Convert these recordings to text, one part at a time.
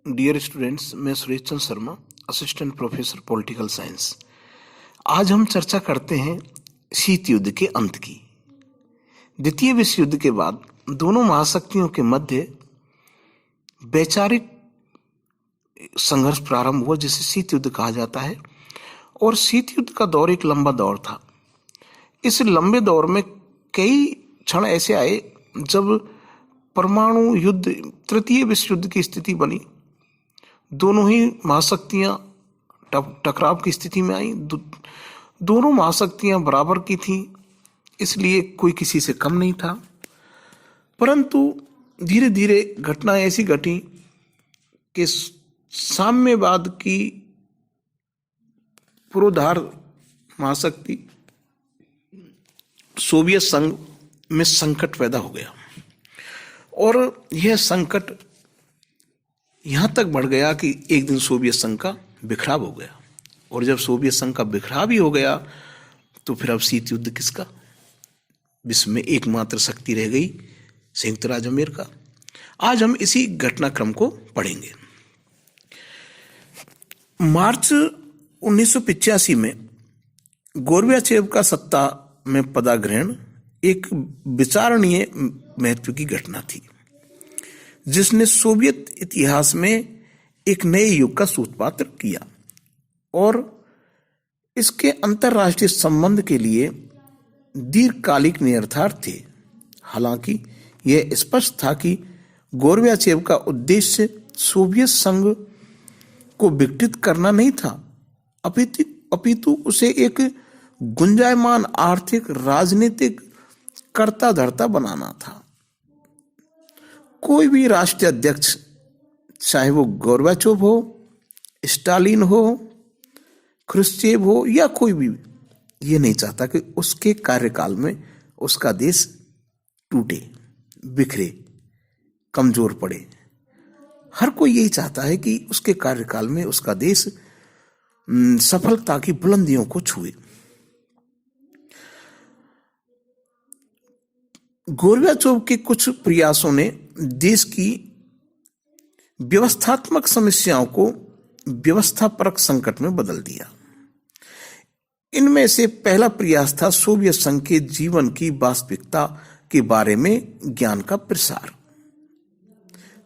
Dear students, मैं Suresh Chandra Sharma, assistant professor political science. आज हम चर्चा करते हैं शीत युद्ध के अंत की। द्वितीय विश्व युद्ध के बाद दोनों महाशक्तियों के मध्य वैचारिक संघर्ष प्रारंभ हुआ, जिसे शीत युद्ध कहा जाता है। और शीत युद्ध का दौर एक लंबा दौर था। इस लंबे दौर में कई क्षण ऐसे आए जब परमाणु युद्ध, तृतीय विश्व युद्ध की स्थिति बनी। दोनों ही महाशक्तियां टकराव की स्थिति में आई। दोनों महाशक्तियां बराबर की थीं, इसलिए कोई किसी से कम नहीं था। परंतु धीरे धीरे घटनाएं ऐसी घटी कि साम्यवाद की पुरोधार महाशक्ति सोवियत संघ में संकट पैदा हो गया। और यह संकट यहां तक बढ़ गया कि एक दिन सोवियत संघ का बिखराव हो गया। और जब सोवियत संघ का बिखराव ही हो गया तो फिर अब शीत युद्ध किसका? विश्व में एकमात्र शक्ति रह गई संयुक्त राज्य अमेरिका। आज हम इसी घटनाक्रम को पढ़ेंगे। मार्च 1985 में गोर्बाचेव का सत्ता में पदाग्रहण एक विचारणीय महत्व की घटना थी, जिसने सोवियत इतिहास में एक नए युग का सूत्रपात किया और इसके अंतर्राष्ट्रीय संबंध के लिए दीर्घकालिक निहितार्थ थे। हालांकि यह स्पष्ट था कि गोर्बाचेव का उद्देश्य सोवियत संघ को विघटित करना नहीं था, अपितु उसे एक गुंजायमान आर्थिक राजनीतिक कर्ता धर्ता बनाना था। कोई भी राष्ट्रीय अध्यक्ष, चाहे वो गोर्बाचेव हो, स्टालिन हो, ख्रुश्चेव हो या कोई भी, ये नहीं चाहता कि उसके कार्यकाल में उसका देश टूटे, बिखरे, कमजोर पड़े। हर कोई यही चाहता है कि उसके कार्यकाल में उसका देश सफलता की बुलंदियों को छुए। गोर्बाचेव के कुछ प्रयासों ने देश की व्यवस्थात्मक समस्याओं को व्यवस्थापरक संकट में बदल दिया। इनमें से पहला प्रयास था सोवियत संघ के जीवन की वास्तविकता के बारे में ज्ञान का प्रसार,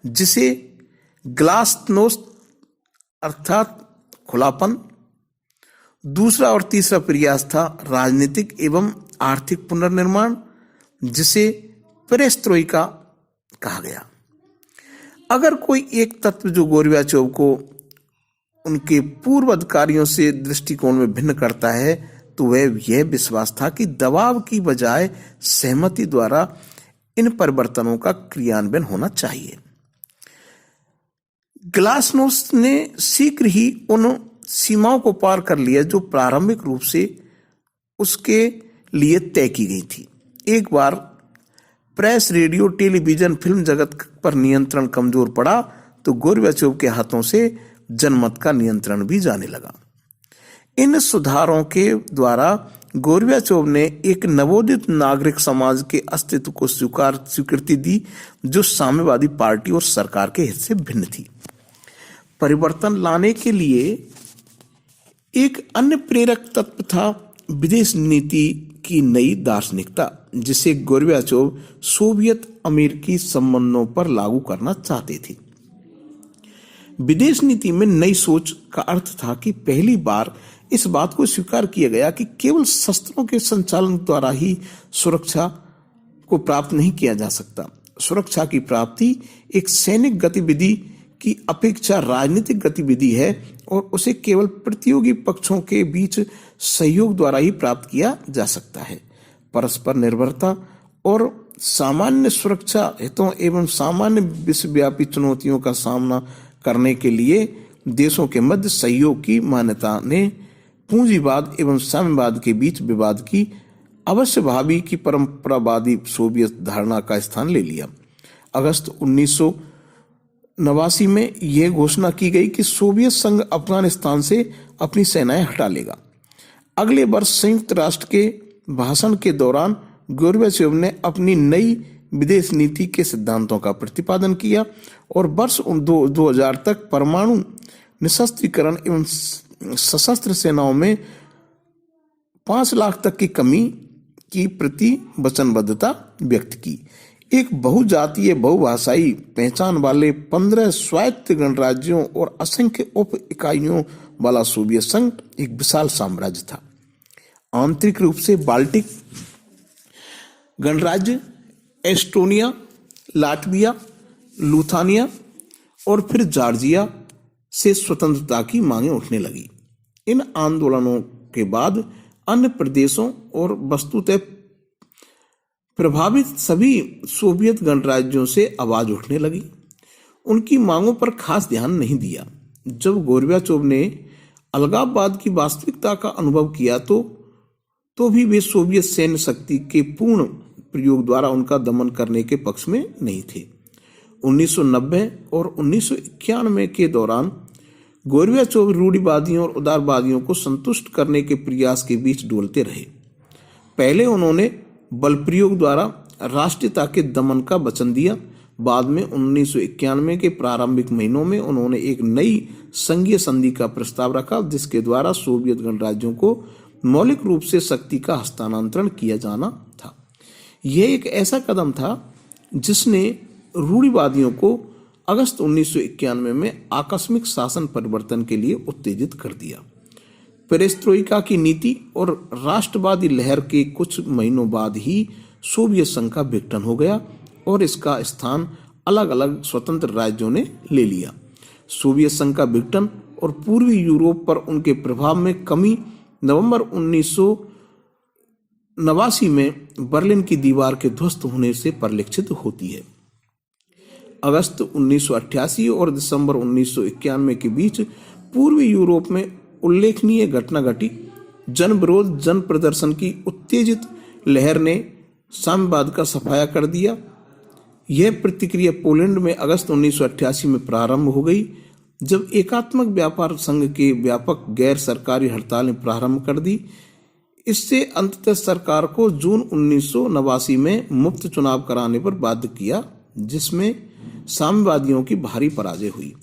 जिसे ग्लासनोस्त अर्थात खुलापन। दूसरा और तीसरा प्रयास था राजनीतिक एवं आर्थिक पुनर्निर्माण, जिसे पेरेस्ट्रोइका कहा गया। अगर कोई एक तत्व जो गोर्बाचेव को उनके पूर्व अधिकारियों से दृष्टिकोण में भिन्न करता है तो वह यह विश्वास था कि दबाव की बजाय सहमति द्वारा इन परिवर्तनों का क्रियान्वयन होना चाहिए। ग्लासनोस्त ने शीघ्र ही उन सीमाओं को पार कर लिया जो प्रारंभिक रूप से उसके लिए तय की गई थी। एक बार प्रेस, रेडियो, टेलीविजन, फिल्म जगत पर नियंत्रण कमजोर पड़ा तो गोर्बाचेव के हाथों से जनमत का नियंत्रण भी जाने लगा। इन सुधारों के द्वारा गोर्बाचेव ने एक नवोदित नागरिक समाज के अस्तित्व को स्वीकृति दी, जो साम्यवादी पार्टी और सरकार के हित से भिन्न थी। परिवर्तन लाने के लिए एक अन्य प्रेरक तत्व था विदेश नीति की नई दार्शनिकता, जिसे गोर्बाचेव सोवियत अमेरिकी संबंधों पर लागू करना चाहते थे। विदेश नीति में नई सोच का अर्थ था कि पहली बार इस बात को स्वीकार किया गया कि केवल शस्त्रों के संचालन द्वारा ही सुरक्षा को प्राप्त नहीं किया जा सकता। सुरक्षा की प्राप्ति एक सैनिक गतिविधि की अपेक्षा राजनीतिक गतिविधि है और उसे केवल प्रतियोगी पक्षों के बीच सहयोग द्वारा ही प्राप्त किया जा सकता है। परस्पर निर्भरता और सामान्य सुरक्षा हितों एवं सामान्य विश्वव्यापी चुनौतियों का सामना करने के लिए देशों के मध्य सहयोग की मान्यता ने पूंजीवाद एवं साम्यवाद के बीच विवाद की अवश्यभावी की परंपरावादी सोवियत धारणा का स्थान ले लिया। अगस्त 1989 में यह घोषणा की गई कि सोवियत संघ अफगानिस्तान से अपनी सेनाएं हटा लेगा। अगले वर्ष संयुक्त राष्ट्र के भाषण के दौरान गोर्बाचेव ने अपनी नई विदेश नीति के सिद्धांतों का प्रतिपादन किया और वर्ष 2000 तक परमाणु निशस्त्रीकरण एवं सशस्त्र सेनाओं में 5 लाख तक की कमी की प्रति वचनबद्धता व्यक्त की। एक बहुजातीय बहुभाषाई पहचान वाले 15 स्वायत्त गणराज्यों और असंख्य उप इकाइयों वाला सोवियत संघ एक विशाल साम्राज्य था। आंतरिक रूप से बाल्टिक गणराज्य, एस्टोनिया, लाटविया, लुथानिया और फिर जॉर्जिया से स्वतंत्रता की मांगें उठने लगी। इन आंदोलनों के बाद अन्य प्रदेशों और वस्तुतः प्रभावित सभी सोवियत गणराज्यों से आवाज उठने लगी। उनकी मांगों पर खास ध्यान नहीं दिया। जब गोर्बाचोव ने अलगाववाद की वास्तविकता का अनुभव किया तो भी वे सोवियत सैन्य शक्ति के पूर्ण प्रयोग द्वारा उनका दमन करने के पक्ष में नहीं थे। 1990 और 1991 के दौरान गोर्बाचोव रूढ़िवादियों और उदारवादियों को संतुष्ट करने के प्रयास के बीच डोलते रहे। पहले उन्होंने बल प्रयोग द्वारा राष्ट्रीयता के दमन का वचन दिया। बाद में 1991 के प्रारंभिक महीनों में उन्होंने एक नई संघीय संधि का प्रस्ताव रखा, जिसके द्वारा सोवियत गणराज्यों को मौलिक रूप से शक्ति का हस्तांतरण किया जाना था। यह एक ऐसा कदम था जिसने रूढ़िवादियों को अगस्त 1991 में आकस्मिक शासन परिवर्तन के लिए उत्तेजित कर दिया। पेरेस्ट्रोइका की नीति और राष्ट्रवादी लहर के कुछ महीनों बाद ही सोवियत संघ का विघटन हो गया और इसका स्थान अलग अलग स्वतंत्र राज्यों ने ले लिया। सोवियत संघ का विघटन और पूर्वी यूरोप पर उनके प्रभाव में कमी नवंबर 1989 में बर्लिन की दीवार के ध्वस्त होने से परिलक्षित होती है। अगस्त 1988 और दिसंबर 1991 के बीच पूर्वी यूरोप में उल्लेखनीय घटना घटी। जन विरोध जन प्रदर्शन की उत्तेजित लहर ने साम्यवाद का सफाया कर दिया। यह प्रतिक्रिया पोलैंड में अगस्त 1988 में प्रारंभ हो गई, जब एकात्मक व्यापार संघ के व्यापक गैर सरकारी हड़तालें प्रारंभ कर दी। इससे अंततः सरकार को जून 1989 में मुफ्त चुनाव कराने पर बाध्य किया, जिसमें साम्यवादियों की भारी पराजय हुई।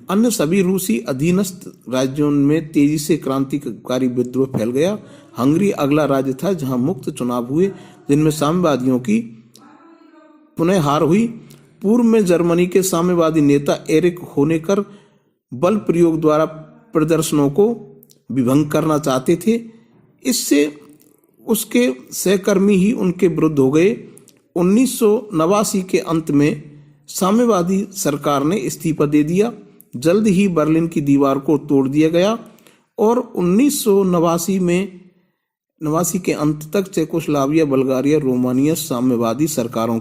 अन्य सभी रूसी अधीनस्थ राज्यों में तेजी से क्रांतिकारी विद्रोह फैल गया। हंगरी अगला राज्य था जहां मुक्त चुनाव हुए, जिनमें साम्यवादियों की पुनः हार हुई। पूर्व में जर्मनी के साम्यवादी नेता एरिक होनेकर बल प्रयोग द्वारा प्रदर्शनों को विभंग करना चाहते थे। इससे उसके सहकर्मी ही उनके विरुद्ध हो गए। 1989 के अंत में साम्यवादी सरकार ने इस्तीफा दे दिया। जल्द ही बर्लिन की दीवार को तोड़ दिया गया और 1989 के अंत तक चेकोस्लोवाकिया, बुल्गारिया, रोमानिया साम्यवादी सरकारों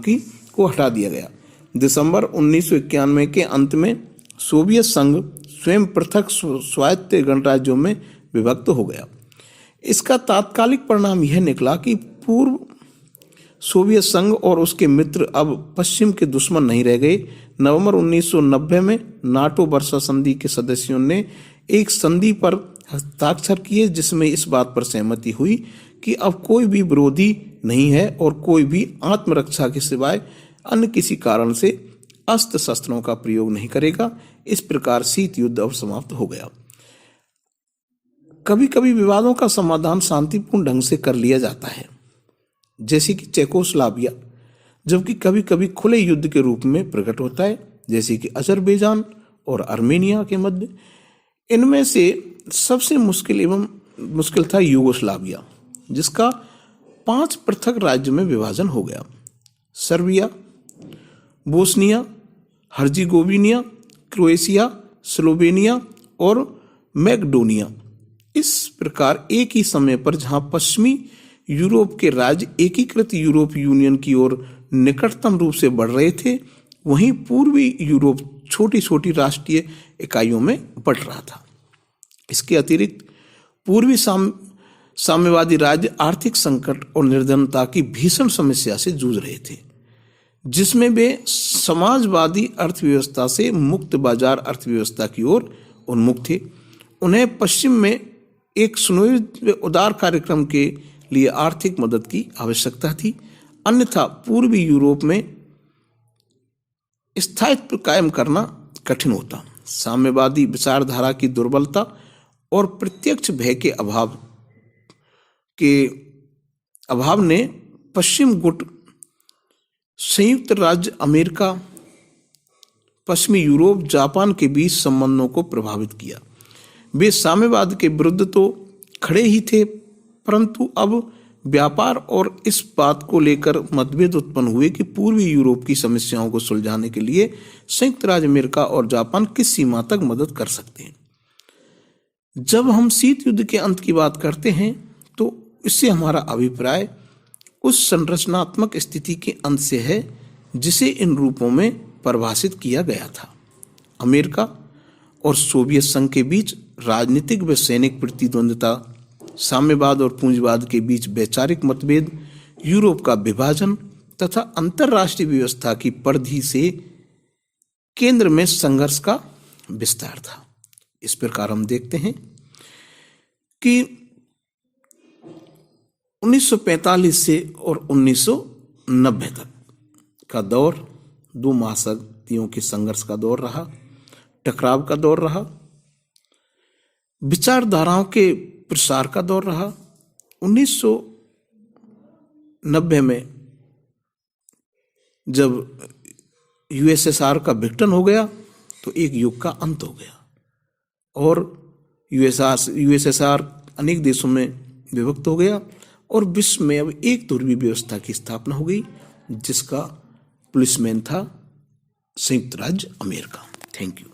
को हटा दिया गया। दिसंबर 1991 के अंत में सोवियत संघ स्वयं पृथक स्वायत्त गणराज्यों में विभक्त हो गया। इसका तात्कालिक परिणाम यह निकला कि पूर्व सोवियत संघ और उसके मित्र अब पश्चिम के दुश्मन नहीं रह गए। नवंबर 1990 में नाटो वर्सा संधि के सदस्यों ने एक संधि पर हस्ताक्षर किए, जिसमें इस बात पर सहमति हुई कि अब कोई भी विरोधी नहीं है और कोई भी आत्मरक्षा के सिवाय अन्य किसी कारण से अस्त्र शस्त्रों का प्रयोग नहीं करेगा। इस प्रकार शीत युद्ध अब समाप्त हो गया। कभी कभी विवादों का समाधान शांतिपूर्ण ढंग से कर लिया जाता है, जैसे कि चेकोस्लोवाकिया, जबकि कभी कभी खुले युद्ध के रूप में प्रकट होता है, जैसे कि अजरबैजान और आर्मेनिया के मध्य। इनमें से सबसे मुश्किल था यूगोस्लाविया, जिसका 5 पृथक राज्य में विभाजन हो गया। सर्बिया, बोस्निया, हर्जिगोविना, क्रोएशिया, स्लोवेनिया और मैकेडोनिया। इस प्रकार एक ही समय पर जहां पश्चिमी यूरोप के राज्य एकीकृत यूरोप यूनियन की ओर निकटतम रूप से बढ़ रहे थे, वहीं पूर्वी यूरोप छोटी छोटी राष्ट्रीय इकाइयों में बंट रहा था। इसके अतिरिक्त पूर्वी साम्यवादी राज्य आर्थिक संकट और निर्धनता की भीषण समस्या से जूझ रहे थे, जिसमें वे समाजवादी अर्थव्यवस्था से मुक्त बाजार अर्थव्यवस्था की ओर उन्मुख थे। उन्हें पश्चिम में एक सुनियोजित उदार कार्यक्रम के लिए आर्थिक मदद की आवश्यकता थी। अन्यथा पूर्वी यूरोप में स्थायित्व कायम करना कठिन होता। साम्यवादी विचारधारा की दुर्बलता और प्रत्यक्ष भय के अभाव ने पश्चिम गुट, संयुक्त राज्य अमेरिका, पश्चिमी यूरोप, जापान के बीच संबंधों को प्रभावित किया। वे साम्यवाद के विरुद्ध तो खड़े ही थे, परंतु अब व्यापार और इस बात को लेकर मतभेद उत्पन्न हुए कि पूर्वी यूरोप की समस्याओं को सुलझाने के लिए संयुक्त राज्य अमेरिका और जापान किस सीमा तक मदद कर सकते हैं। जब हम शीत युद्ध के अंत की बात करते हैं तो इससे हमारा अभिप्राय उस संरचनात्मक स्थिति के अंत से है जिसे इन रूपों में परिभाषित किया गया था। अमेरिका और सोवियत संघ के बीच राजनीतिक व सैनिक प्रतिद्वंद्विता, साम्यवाद और पूंजीवाद के बीच वैचारिक मतभेद, यूरोप का विभाजन तथा अंतरराष्ट्रीय व्यवस्था की परिधि से केंद्र में संघर्ष का विस्तार था। इस प्रकार हम देखते हैं कि 1945 से और 1990 तक का दौर दो महाशक्तियों के संघर्ष का दौर रहा, टकराव का दौर रहा, विचारधाराओं के प्रसार का दौर रहा। 1990 में जब यूएसएसआर का विघटन हो गया तो एक युग का अंत हो गया और यूएसएसआर अनेक देशों में विभक्त हो गया और विश्व में अब एक ध्रुवीय व्यवस्था की स्थापना हो गई जिसका पुलिसमैन था संयुक्त राज्य अमेरिका। Thank you.